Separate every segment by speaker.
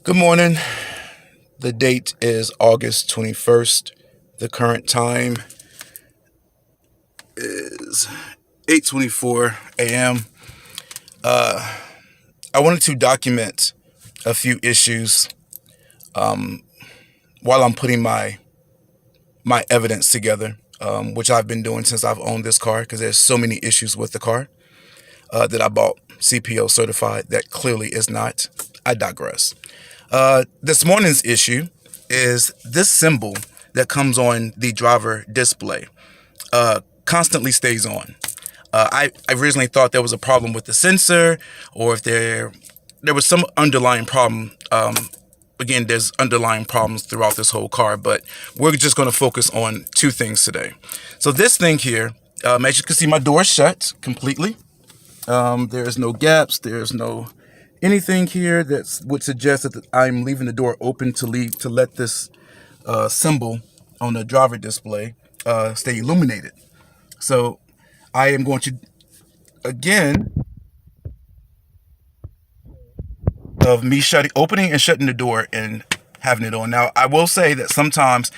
Speaker 1: Good morning. The date is August 21st. The current time is 8:24 a.m. I wanted to document a few issues while I'm putting my evidence together, which I've been doing since I've owned this car because there's so many issues with the car that I bought CPO certified that clearly is not. I digress. This morning's issue is this symbol that comes on the driver display constantly stays on. I originally thought there was a problem with the sensor, or if there was some underlying problem. Again, there's underlying problems throughout this whole car, but we're just going to focus on two things today. So this thing here, as you can see, my door is shut completely. There's no gaps. There's no anything here that would suggest that I'm leaving the door open to let this symbol on the driver display stay illuminated. So I am going to again of me opening and shutting the door and having it on. Now I will say that sometimes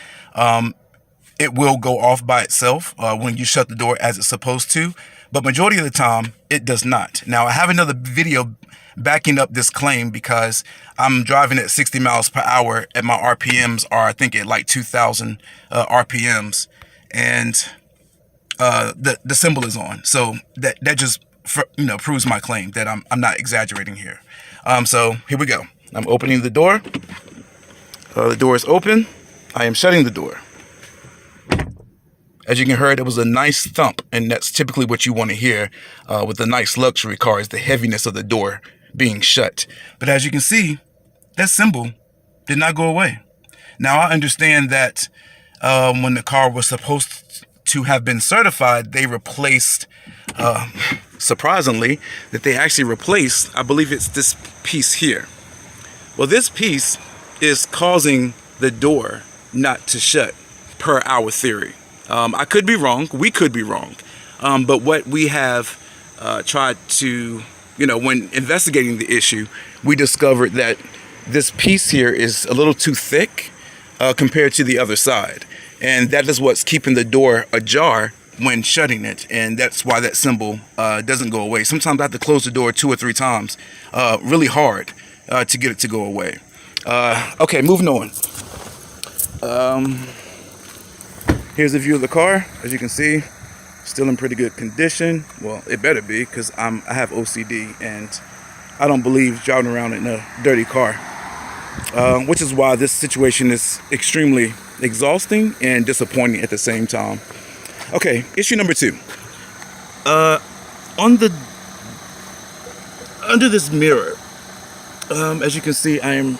Speaker 1: it will go off by itself when you shut the door as it's supposed to, but majority of the time it does not. Now I have another video backing up this claim because I'm driving at 60 miles per hour and my RPMs are, I think, at like 2,000 RPMs, and the symbol is on. So that just proves my claim that I'm not exaggerating here. So here we go. I'm opening the door. The door is open. I am shutting the door. As you can hear, it was a nice thump, and that's typically what you want to hear with a nice luxury car, is the heaviness of the door being shut. But as you can see, that symbol did not go away. Now I understand that when the car was supposed to have been certified, they replaced, surprisingly, that they actually replaced, I believe it's this piece here. Well, this piece is causing the door not to shut per our theory. I could be wrong. We could be wrong. But what we have tried to, when investigating the issue, we discovered that this piece here is a little too thick compared to the other side. And that is what's keeping the door ajar when shutting it. And that's why that symbol doesn't go away. Sometimes I have to close the door 2 or 3 times really hard to get it to go away. Okay, moving on. Here's a view of the car. As you can see, still in pretty good condition. Well, it better be, because I have OCD and I don't believe driving around in a dirty car, which is why this situation is extremely exhausting and disappointing at the same time. Okay, issue number 2. Under this mirror, as you can see, I am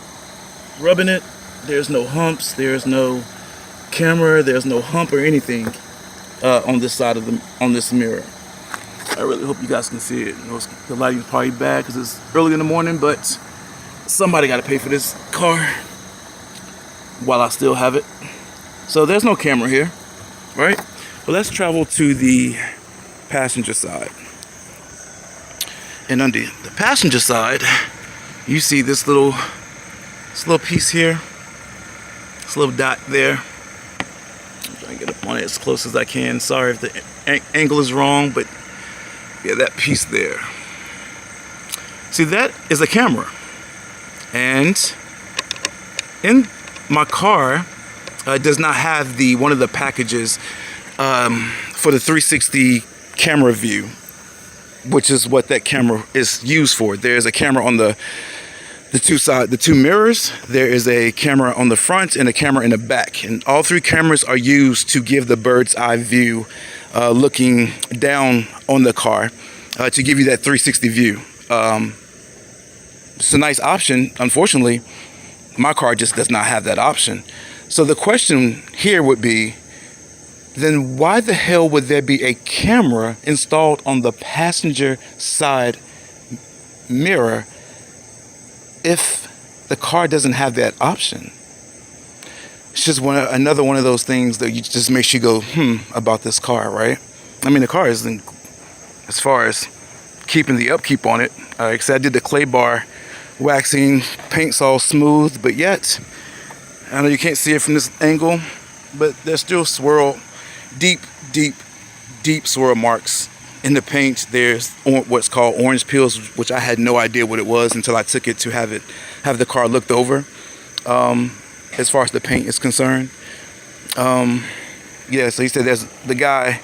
Speaker 1: rubbing it. There's no humps. There's no camera. There's no hump or anything on this side of on this mirror. I really hope you guys can see it. The lighting is probably bad because it's early in the morning, but somebody got to pay for this car while I still have it. So there's no camera here, right? But let's travel to the passenger side. And on the passenger side, you see this little piece here, this little dot there. I'm trying to get up on it as close as I can. Sorry if the angle is wrong, but yeah, that piece there. See, that is a camera. And in my car, it does not have one of the packages for the 360 camera view, which is what that camera is used for. There's a camera on the two mirrors. There is a camera on the front and a camera in the back, and all 3 cameras are used to give the bird's eye view, looking down on the car, to give you that 360 view. It's a nice option. Unfortunately, my car just does not have that option. So the question here would be, then why the hell would there be a camera installed on the passenger side mirror if the car doesn't have that option? It's just another one of those things that just makes you go, about this car, right? I mean, the car isn't, as far as keeping the upkeep on it, because I did the clay bar waxing, paint's all smooth, but yet, I know you can't see it from this angle, but there's still deep, deep, deep swirl marks in the paint. There's what's called orange peels, which I had no idea what it was until I took it to have the car looked over, as far as the paint is concerned. Yeah, so he said there's the guy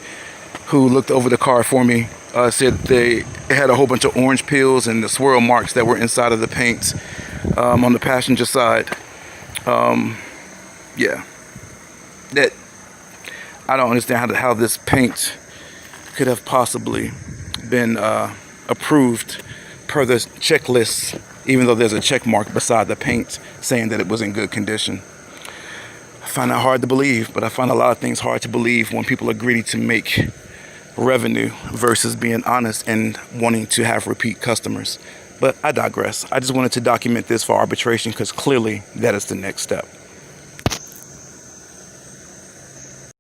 Speaker 1: who looked over the car for me said it had a whole bunch of orange peels and the swirl marks that were inside of the paint on the passenger side. Yeah, that I don't understand how this paint could have possibly been approved per the checklist, even though there's a check mark beside the paint saying that it was in good condition. I find that hard to believe, but I find a lot of things hard to believe when people are greedy to make revenue versus being honest and wanting to have repeat customers. But I digress. I just wanted to document this for arbitration because clearly that is the next step.